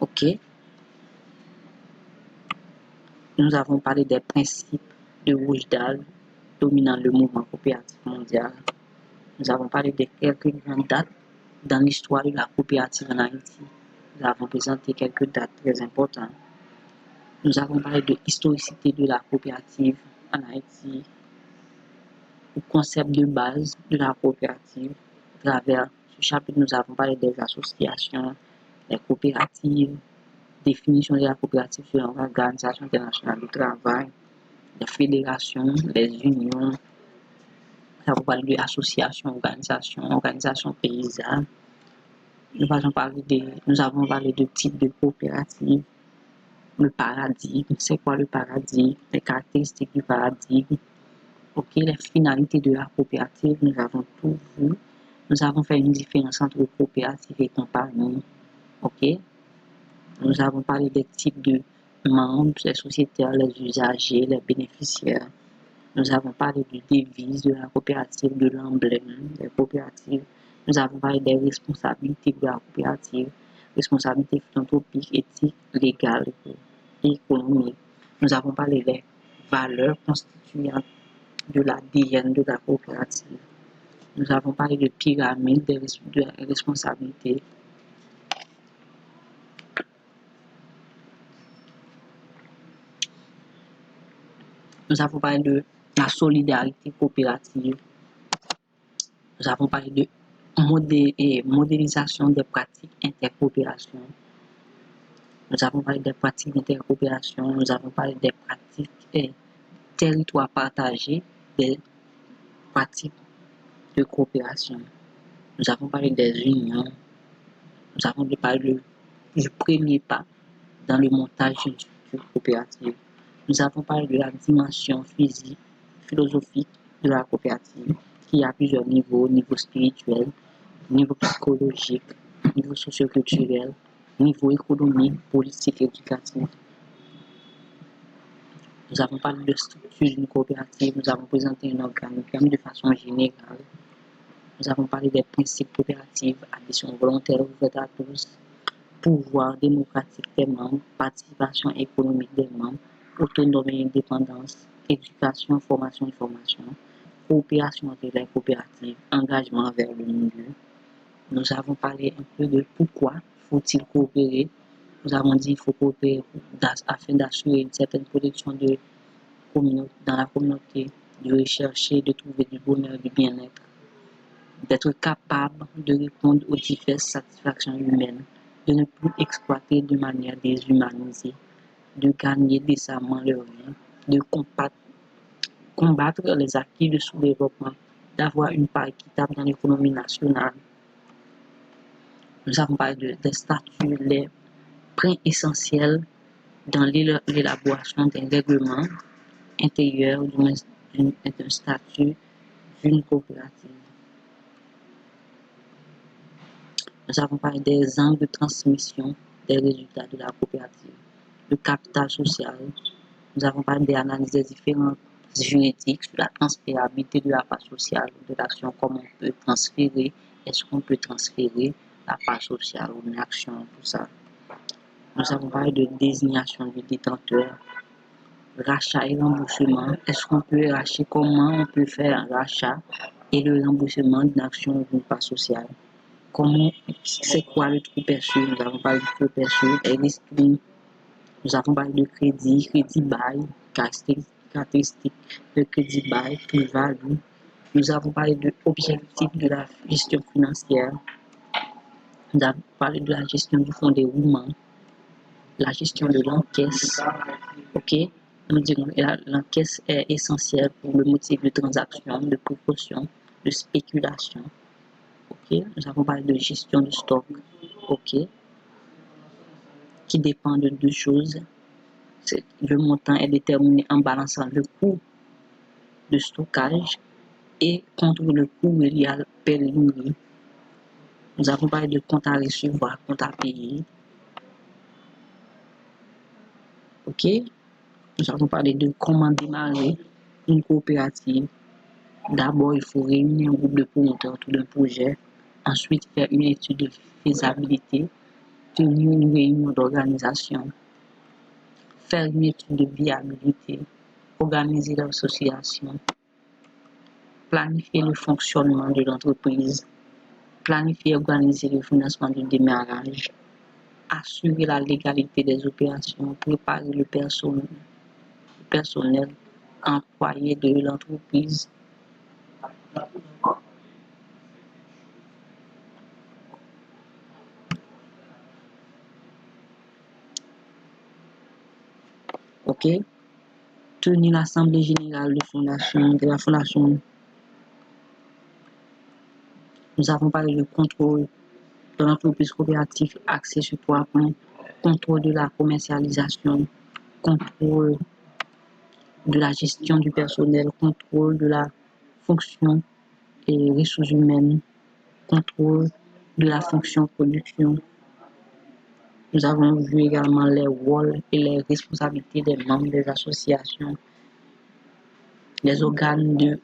OK. Nous avons parlé des principes de Rochdale dominant le mouvement coopératif mondial. Nous avons parlé de quelques grandes dates dans l'histoire de la coopérative en Haïti. Nous avons présenté quelques dates très importantes. Nous avons parlé de l'historicité de la coopérative en Haïti, le concept de base de la coopérative. À travers ce chapitre, nous avons parlé des associations, des coopératives, définition de la coopérative selon l'Organisation internationale du travail, les fédérations, les unions. Nous avons parlé de associations, organisations paysannes. Nous avons parlé de types de coopératives, le paradigme, c'est quoi le paradigme, les caractéristiques du paradigme. OK, les finalités de la coopérative, nous avons tout vu. Nous avons fait une différence entre coopérative et compagnie. OK, nous avons parlé des types de membres, les sociétaires, les usagers, les bénéficiaires. Nous avons parlé de devise de la coopérative, de l'emblème des coopératives. Nous avons parlé des responsabilités de la coopérative, responsabilités philanthropiques, éthiques, légales et économiques. Nous avons parlé des valeurs constituantes de l'ADN de la coopérative. Nous avons parlé de pyramide de responsabilité. Nous avons parlé de la solidarité coopérative. Nous avons parlé de modélisation des pratiques intercoopération. Nous avons parlé des pratiques d'intercoopération. Nous avons parlé des pratiques territoires partagés, des pratiques de coopération. Nous avons parlé des unions. Nous avons parlé du premier pas dans le montage d'une structure coopérative. Nous avons parlé de la dimension physique, philosophique de la coopérative, qui a plusieurs niveaux, niveau spirituel, niveau psychologique, niveau socioculturel, niveau économique, politique, éducatif. Nous avons parlé de structure d'une coopérative, nous avons présenté un organigramme de façon générale. Nous avons parlé des principes coopératifs, adhésion volontaire ouverte à tous, pouvoir démocratique des membres, participation économique des membres, autonomie et indépendance, éducation, formation et formation, coopération entre les coopératives, engagement vers le milieu. Nous avons parlé un peu de pourquoi faut-il coopérer. Nous avons dit qu'il faut coopérer afin d'assurer une certaine protection dans la communauté, de rechercher, de trouver du bonheur, du bien-être, d'être capable de répondre aux diverses satisfactions humaines, de ne plus exploiter de manière déshumanisée, de gagner décemment leur vie, de combattre les acquis de sous-développement, d'avoir une part équitable dans l'économie nationale. Nous avons parlé des statuts, les points essentiels dans l'élaboration d'un règlement intérieur d'un statut d'une coopérative. Nous avons parlé des angles de transmission des résultats de la coopérative, le capital social. Nous avons parlé des analyses des différentes juridiques sur la transférabilité de la part sociale de l'action, comment on peut transférer, est-ce qu'on peut transférer la part sociale ou une action, tout ça. Nous avons parlé de désignation du détenteur, rachat et remboursement. Est-ce qu'on peut racheter, comment on peut faire un rachat et le remboursement d'une action ou d'une part sociale. Comment, c'est quoi le trou perçu? Nous avons parlé du trou perçu, nous avons parlé de crédit bail, caractéristiques de crédit bail, plus-value. Nous avons parlé de l'objectif de la gestion financière. Nous avons parlé de la gestion du fonds de roulement, la gestion de l'encaisse. Ok, nous dirons que l'encaisse est essentielle pour le motif de transaction, de précaution, de spéculation. Ok, nous avons parlé de gestion de stock. Ok, qui dépend de deux choses. Le montant est déterminé en balançant le coût de stockage et contre le coût réel per ligne. Nous avons parlé de compte à recevoir, compte à payer. Ok, nous avons parlé de comment démarrer une coopérative. D'abord, il faut réunir un groupe de promoteurs autour d'un projet. Ensuite, faire une étude de faisabilité, tenir une réunion d'organisation, faire une étude de viabilité, organiser l'association, planifier le fonctionnement de l'entreprise, planifier et organiser le financement du démarrage, assurer la légalité des opérations, préparer le personnel employé de l'entreprise. Ok, tenir l'assemblée générale de la fondation. Nous avons parlé du contrôle de l'entreprise coopérative axée sur 3 points. Contrôle de la commercialisation, contrôle de la gestion du personnel, contrôle de la fonction et ressources humaines, contrôle de la fonction production. Nous avons vu également les rôles et les responsabilités des membres des associations, les organes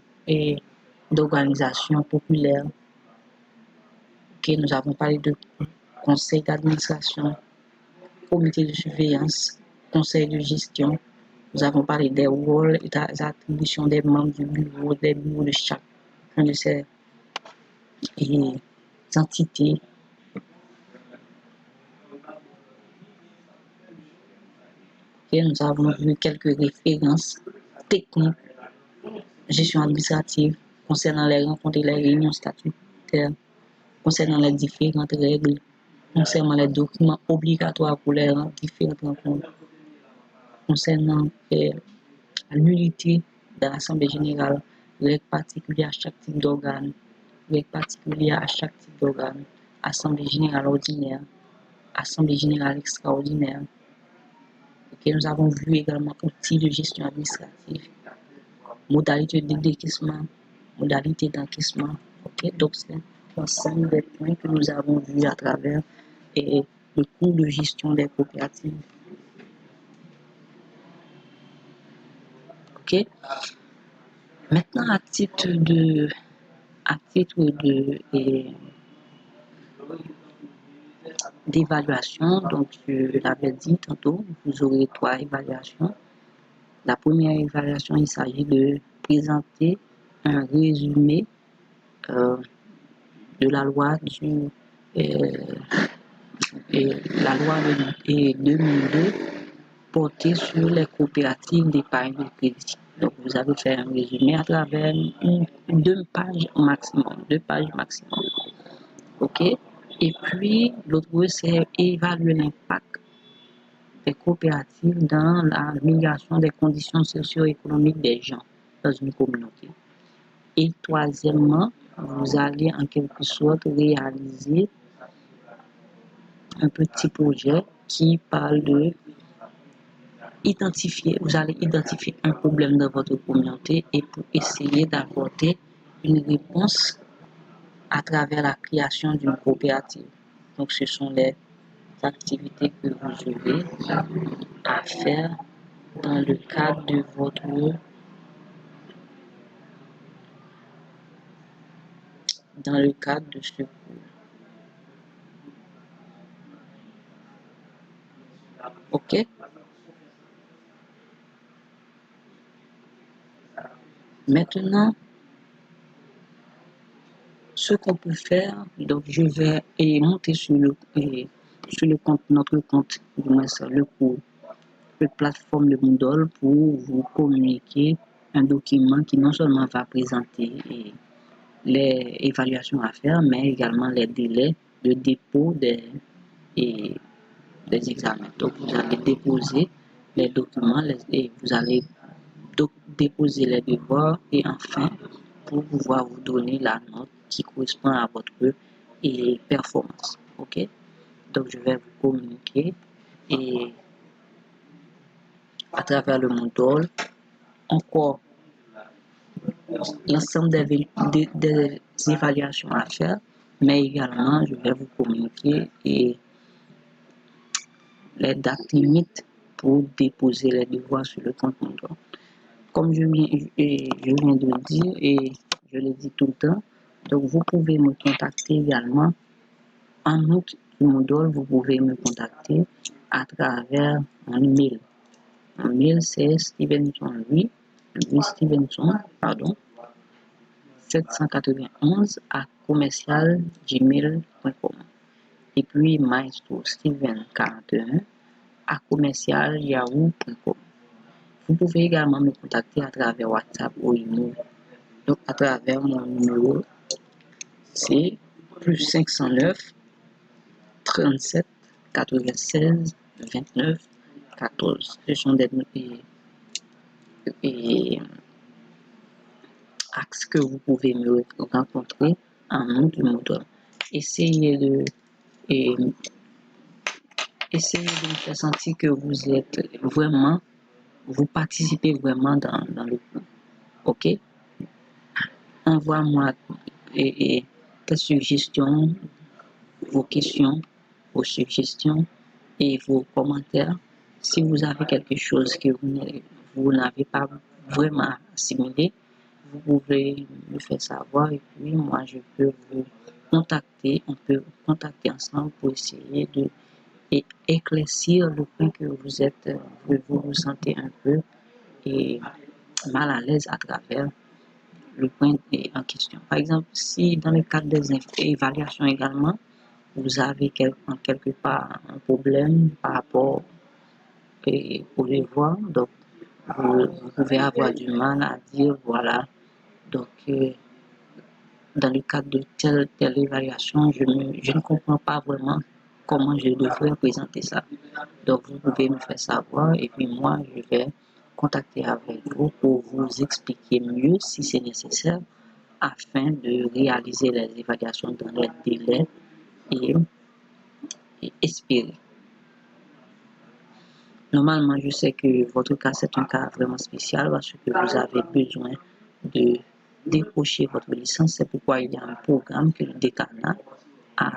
d'organisation populaire. Okay, nous avons parlé de conseil d'administration, comité de surveillance, conseil de gestion. Nous avons parlé des rôles et des attributions des membres du bureau, des bureaux de chacun de ces entités. Et nous avons vu quelques références techniques, gestion administrative, concernant les rencontres et les réunions statutaires, concernant les différentes règles, concernant les documents obligatoires pour les différentes rencontres, concernant la nullité de l'Assemblée générale, règles particulières à chaque type d'organe, règles particulières à chaque type d'organe, Assemblée générale ordinaire, Assemblée générale extraordinaire. Okay, nous avons vu également outils de gestion administrative. modalité de décaissement, modalité d'encaissement. Ok, donc c'est l'ensemble des points que nous avons vus à travers et le cours de gestion des coopératives. Ok, maintenant à titre de d'évaluation, donc je l'avais dit tantôt, vous aurez 3 évaluations. La première évaluation, il s'agit de présenter un résumé de la loi la loi de 2002 portée sur les coopératives d'épargne de crédit. Donc, vous avez fait un résumé à travers 2 pages maximum, 2 pages maximum. OK? Et puis, l'autre, c'est évaluer l'impact des coopératives dans l'amélioration des conditions socio-économiques des gens dans une communauté. Et troisièmement, vous allez en quelque sorte réaliser un petit projet qui parle de vous allez identifier un problème dans votre communauté et pour essayer d'apporter une réponse à travers la création d'une coopérative. Donc, ce sont les activités que vous aurez à faire dans le cadre de ce cours. OK? Maintenant, ce qu'on peut faire, donc je vais monter sur le compte, notre compte, du moins sur le cours, la plateforme de Moodle pour vous communiquer un document qui non seulement va présenter les évaluations à faire, mais également les délais de dépôt des examens. Donc, vous allez déposer les documents et vous allez déposer les devoirs et enfin, pour pouvoir vous donner la note qui correspond à votre performance. OK? Donc, je vais vous communiquer et à travers le Moodle encore l'ensemble des évaluations à faire, mais également je vais vous communiquer les dates limites pour déposer les devoirs sur le compte Moodle. Comme je viens de le dire et je le dis tout le temps, donc vous pouvez me contacter également en outre du Moodle, vous pouvez me contacter à travers mon email. Mon email c'est Stevenson, pardon, 791 à commercial@gmail.com et puis maestro Steven 41 à commercial@yahoo.com. Vous pouvez également me contacter à travers WhatsApp ou email. Donc à travers mon numéro, c'est plus 509 37 96 29 14. Ce sont des axes que vous pouvez me rencontrer en nom du moteur. Essayez de me faire sentir que vous participez vraiment dans le cours. OK? Envoie-moi tes suggestions, vos questions, vos suggestions et vos commentaires. Si vous avez quelque chose que vous n'avez pas vraiment assimilé, vous pouvez me faire savoir et puis moi je peux vous contacter. On peut contacter ensemble pour essayer de éclaircir le point que vous vous sentez un peu mal à l'aise à travers le point en question. Par exemple, si dans le cadre des évaluations également, vous avez quelque part un problème par rapport au devoir, donc vous pouvez avoir du mal à dire voilà, donc dans le cadre de telle évaluation, je ne comprends pas vraiment comment je devrais présenter ça. Donc vous pouvez me faire savoir et puis moi je vais contacter avec vous pour vous expliquer mieux si c'est nécessaire afin de réaliser les évaluations dans les délais et espérés. Normalement, je sais que votre cas, c'est un cas vraiment spécial parce que vous avez besoin de décrocher votre licence. C'est pourquoi il y a un programme que le décanat a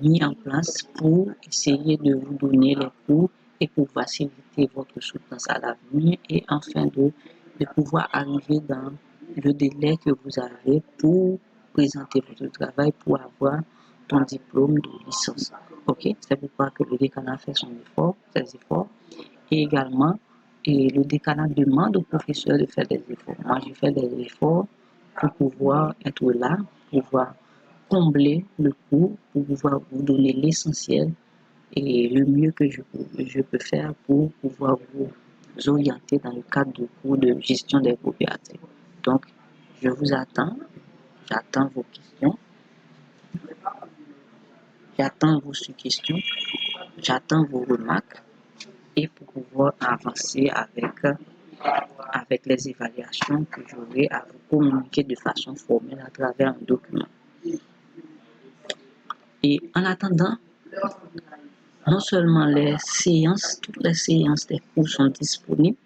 mis en place pour essayer de vous donner les cours et pour faciliter votre soutenance à l'avenir et enfin de pouvoir arriver dans le délai que vous avez pour présenter votre travail pour avoir ton diplôme de licence. Ok, c'est pourquoi que le décanat fait ses efforts et également et le décanat demande aux professeurs de faire des efforts. Moi, j'ai fait des efforts pour pouvoir être là, pour pouvoir combler le cours, pour pouvoir vous donner l'essentiel et le mieux que je peux faire pour pouvoir vous orienter dans le cadre du cours de gestion des coopératives. Donc, je vous attends, j'attends vos questions, j'attends vos suggestions, j'attends vos remarques et pour pouvoir avancer avec les évaluations que j'aurai à vous communiquer de façon formelle à travers un document. Et en attendant, non seulement les séances, toutes les séances des cours sont disponibles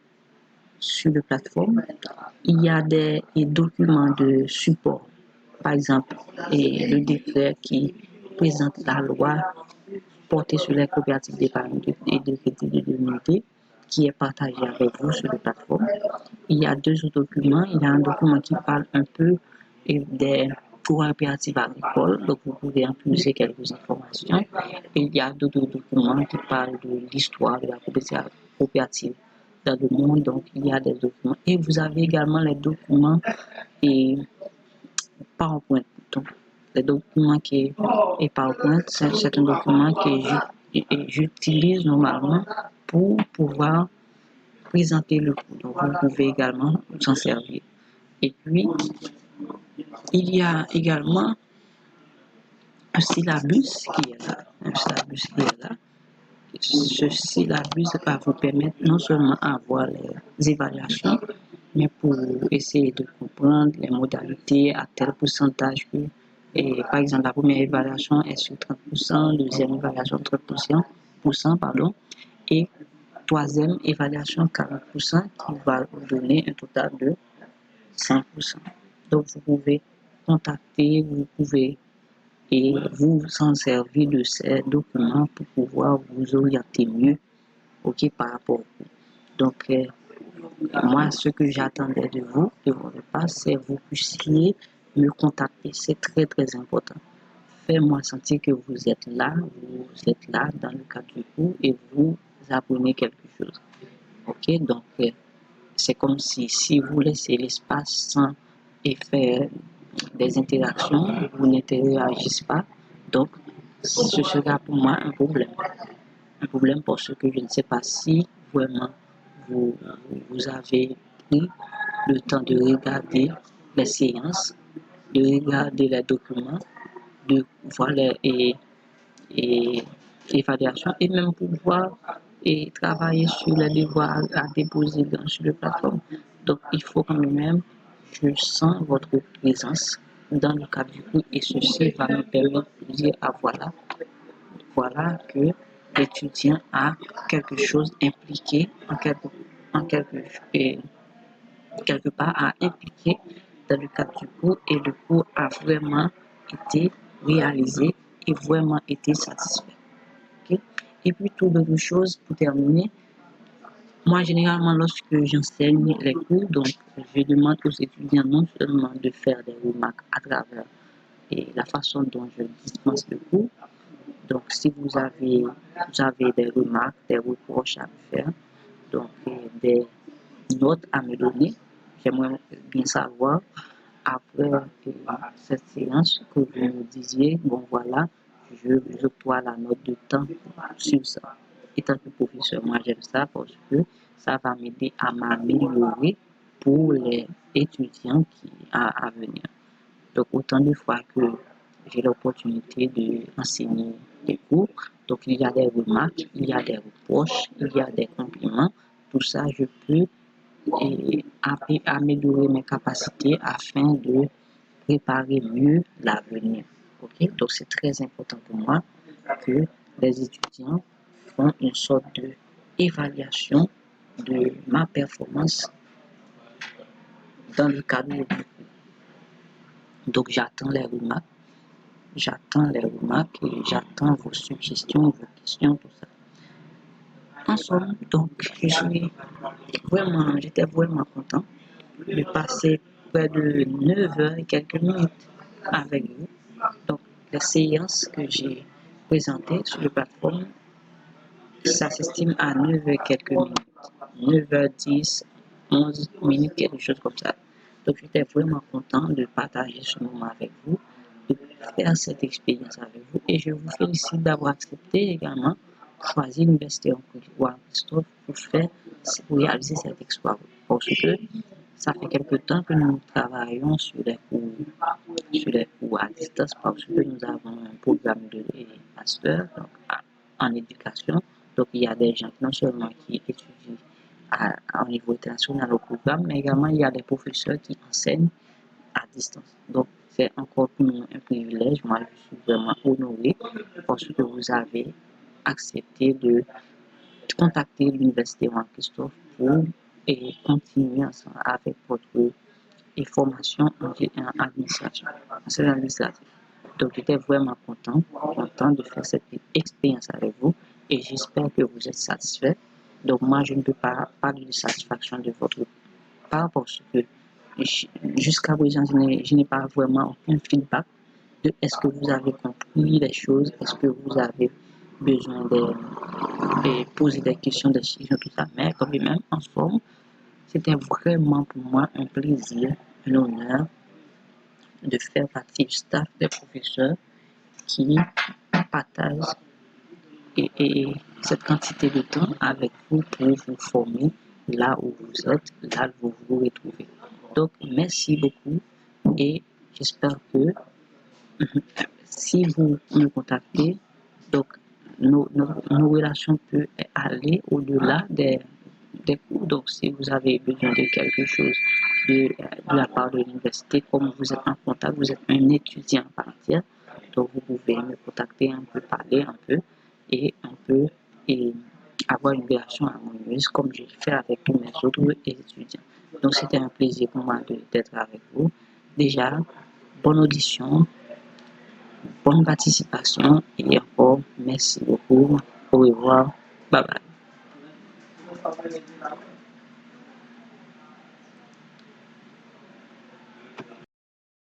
sur la plateforme, il y a des documents de support, par exemple, et le décret qui présente la loi portée sur les coopératives d'épargne et de crédit de 2002 qui est partagé avec vous sur la plateforme. Il y a deux autres documents. Il y a un document qui parle un peu des coopératives agricoles, donc vous pouvez en puiser quelques informations. Et il y a d'autres documents qui parlent de l'histoire de la coopérative dans le monde, donc il y a des documents. Et vous avez également les documents et PowerPoint. Donc, les documents qui est PowerPoint, c'est un document que j'utilise normalement pour pouvoir présenter le cours. Donc, vous pouvez également vous en servir. Et puis, il y a également un syllabus qui est là. Ce syllabus va vous permettre non seulement d'avoir les évaluations, mais pour essayer de comprendre les modalités à tel pourcentage que, et, par exemple, la première évaluation est sur 30%, deuxième évaluation 30%, pardon, et troisième évaluation 40% qui va vous donner un total de 5%. Donc, vous pouvez contacter, vous pouvez et vous en servir de ces documents pour pouvoir vous orienter mieux, ok, par rapport au cours. Donc, moi, ce que j'attendais de vous, de votre part, c'est que vous puissiez me contacter. C'est très, très important. Faites-moi sentir que vous êtes là dans le cadre du cours et vous apprenez quelque chose. Ok, donc, c'est comme si vous laissez l'espace sans faire des interactions, vous n'interagissez pas. Donc, ce sera pour moi un problème. Un problème parce que je ne sais pas si vraiment vous avez pris le temps de regarder les séances, de regarder les documents, de voir les évaluations et même pouvoir travailler sur les devoirs à déposer sur la plateforme. Donc, il faut quand même, je sens votre présence dans le cadre du cours et ceci va me permettre de dire, ah voilà que l'étudiant a quelque chose impliqué quelque part à impliquer dans le cadre du cours et le cours a vraiment été réalisé et vraiment été satisfait. Okay? Et puis, toute autre chose, pour terminer, moi, généralement, lorsque j'enseigne les cours, donc, je demande aux étudiants non seulement de faire des remarques à travers la façon dont je dispense le cours. Donc, si vous avez des remarques, des reproches à me faire, donc des notes à me donner, j'aimerais bien savoir après cette séance que vous me disiez, bon voilà, j'octroie la note de temps sur ça. Étant que professeur, moi j'aime ça parce que ça va m'aider à m'améliorer pour les étudiants à venir. Donc autant de fois que j'ai l'opportunité d'enseigner des cours, donc il y a des remarques, il y a des reproches, il y a des compliments, tout ça je peux améliorer mes capacités afin de préparer mieux l'avenir. Okay? Donc c'est très important pour moi que les étudiants font une sorte de évaluation de ma performance dans le cadre de concours. Donc j'attends les remarques et j'attends vos suggestions, vos questions, tout ça. En somme, donc j'étais vraiment content de passer près de 9 heures et quelques minutes avec vous. Donc les séances que j'ai présentées sur la plateforme, ça s'estime à 9 heures quelques minutes. 9h10, 11 minutes, quelque chose comme ça. Donc j'étais vraiment content de partager ce moment avec vous, de faire cette expérience avec vous et je vous félicite d'avoir accepté également choisir l'Université Christophe pour réaliser cet exploit. Parce que ça fait quelque temps que nous travaillons sur les cours à distance parce que nous avons un programme de master donc, en éducation. Donc il y a des gens non seulement qui étudient au niveau international au programme, mais également il y a des professeurs qui enseignent à distance. Donc c'est encore pour nous un privilège. Moi je suis vraiment honoré parce que vous avez accepté de contacter l'Université Christophe pour continuer ensemble avec votre formation en administration. Donc j'étais vraiment content de faire cette expérience avec vous et j'espère que vous êtes satisfait. Donc moi je ne peux pas parler de satisfaction de votre part parce que jusqu'à présent je n'ai pas vraiment aucun feedback de est-ce que vous avez compris les choses, est-ce que vous avez besoin de poser des questions, tout ça, mais quand même en forme, c'était vraiment pour moi un plaisir, un honneur de faire partie du staff des professeurs qui partagent cette quantité de temps avec vous pour vous former là où vous êtes, là où vous vous retrouvez. Donc, merci beaucoup et j'espère que si vous me contactez, donc nos relations peuvent aller au-delà des cours. Donc, si vous avez besoin de quelque chose de la part de l'université, comme vous êtes en contact, vous êtes un étudiant à part entière, donc vous pouvez me contacter, on peut parler un peu et on peut avoir une relation harmonieuse comme je l'ai fait avec tous mes autres étudiants. Donc, c'était un plaisir pour moi d'être avec vous. Déjà, bonne audition, bonne participation et encore merci beaucoup. Au revoir. Bye bye.